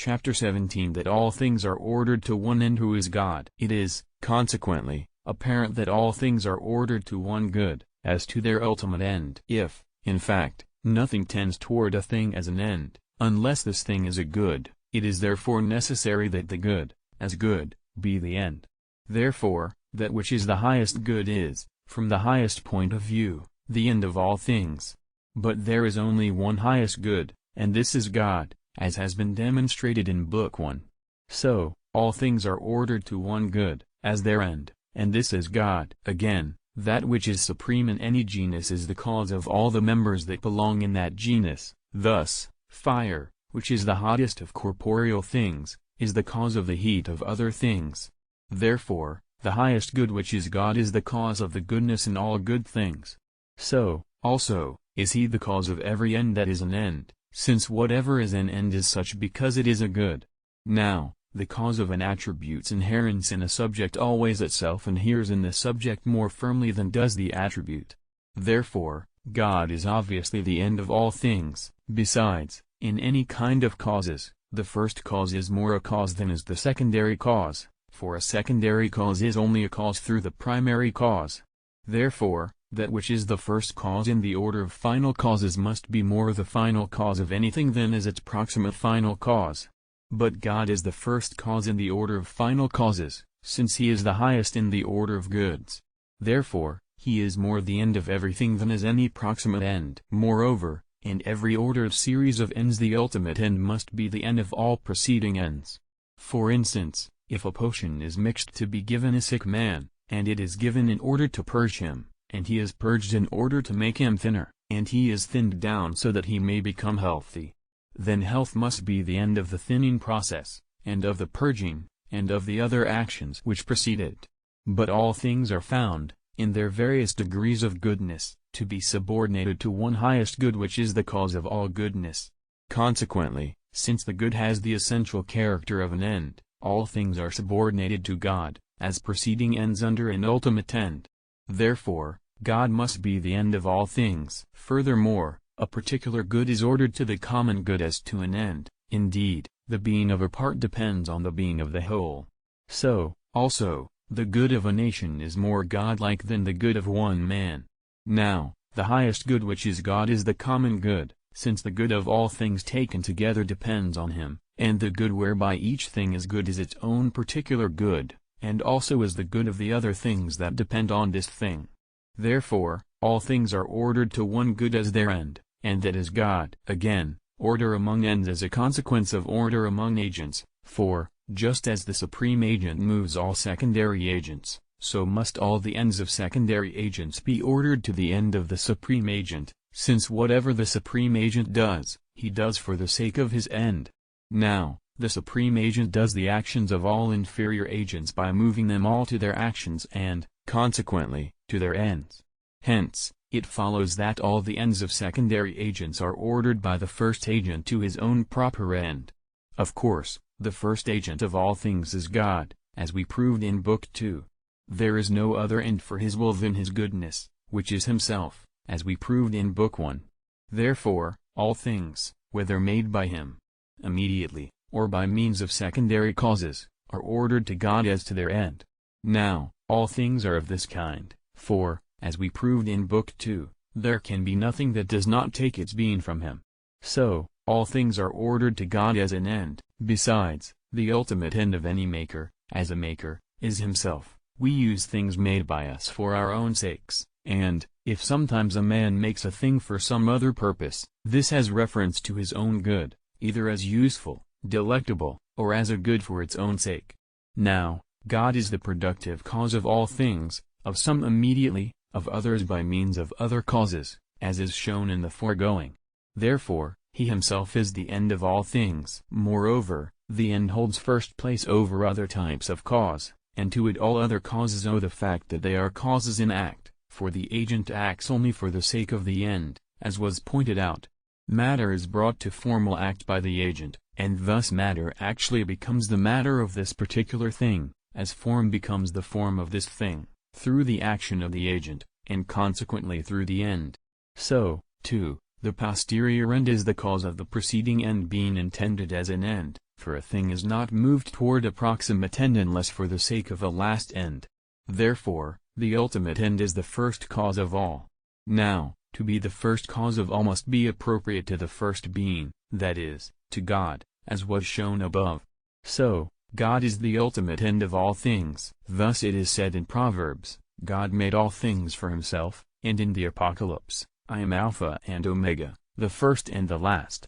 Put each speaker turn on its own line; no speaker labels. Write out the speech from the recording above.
Chapter 17 That all things are ordered to one end who is God. It is, consequently, apparent that all things are ordered to one good, as to their ultimate end. If, in fact, nothing tends toward a thing as an end, unless this thing is a good, it is therefore necessary that the good, as good, be the end. Therefore, that which is the highest good is, from the highest point of view, the end of all things. But there is only one highest good, and this is God, as has been demonstrated in Book 1. So, all things are ordered to one good, as their end, and this is God. Again, that which is supreme in any genus is the cause of all the members that belong in that genus. Thus, fire, which is the hottest of corporeal things, is the cause of the heat of other things. Therefore, the highest good which is God is the cause of the goodness in all good things. So, also, is he the cause of every end that is an end, since whatever is an end is such because it is a good. Now, the cause of an attribute's inherence in a subject always itself inheres in the subject more firmly than does the attribute. Therefore, God is obviously the end of all things. Besides, in any kind of causes, the first cause is more a cause than is the secondary cause, for a secondary cause is only a cause through the primary cause. Therefore, that which is the first cause in the order of final causes must be more the final cause of anything than is its proximate final cause. But God is the first cause in the order of final causes, since he is the highest in the order of goods. Therefore, he is more the end of everything than is any proximate end. Moreover, in every ordered series of ends the ultimate end must be the end of all preceding ends. For instance, if a potion is mixed to be given a sick man, and it is given in order to purge him, and he is purged in order to make him thinner, and he is thinned down so that he may become healthy, then health must be the end of the thinning process, and of the purging, and of the other actions which precede it. But all things are found, in their various degrees of goodness, to be subordinated to one highest good which is the cause of all goodness. Consequently, since the good has the essential character of an end, all things are subordinated to God, as preceding ends under an ultimate end. Therefore, God must be the end of all things. Furthermore, a particular good is ordered to the common good as to an end. Indeed, the being of a part depends on the being of the whole. So, also, the good of a nation is more godlike than the good of one man. Now, the highest good which is God is the common good, since the good of all things taken together depends on him, and the good whereby each thing is good is its own particular good, and also is the good of the other things that depend on this thing. Therefore, all things are ordered to one good as their end, and that is God. Again, order among ends is a consequence of order among agents, for, just as the supreme agent moves all secondary agents, so must all the ends of secondary agents be ordered to the end of the supreme agent, since whatever the supreme agent does, he does for the sake of his end. Now, the supreme agent does the actions of all inferior agents by moving them all to their actions and, consequently, to their ends. Hence, it follows that all the ends of secondary agents are ordered by the first agent to his own proper end. Of course, the first agent of all things is God, as we proved in Book 2. There is no other end for his will than his goodness, which is himself, as we proved in Book 1. Therefore, all things, whether made by him, immediately, or by means of secondary causes, are ordered to God as to their end. Now, all things are of this kind, for, as we proved in Book 2, there can be nothing that does not take its being from him. So, all things are ordered to God as an end. Besides, the ultimate end of any maker, as a maker, is himself. We use things made by us for our own sakes, and, if sometimes a man makes a thing for some other purpose, this has reference to his own good, either as useful, delectable, or as a good for its own sake. Now, God is the productive cause of all things, of some immediately, of others by means of other causes, as is shown in the foregoing. Therefore, he himself is the end of all things. Moreover, the end holds first place over other types of cause, and to it all other causes owe the fact that they are causes in act, for the agent acts only for the sake of the end, as was pointed out. Matter is brought to formal act by the agent, and thus matter actually becomes the matter of this particular thing, as form becomes the form of this thing, through the action of the agent, and consequently through the end. So, too, the posterior end is the cause of the preceding end being intended as an end, for a thing is not moved toward a proximate end unless for the sake of a last end. Therefore, the ultimate end is the first cause of all. Now, to be the first cause of all must be appropriate to the first being, that is, to God, as was shown above. So, God is the ultimate end of all things. Thus it is said in Proverbs, God made all things for himself, and in the Apocalypse, I am Alpha and Omega, the first and the last.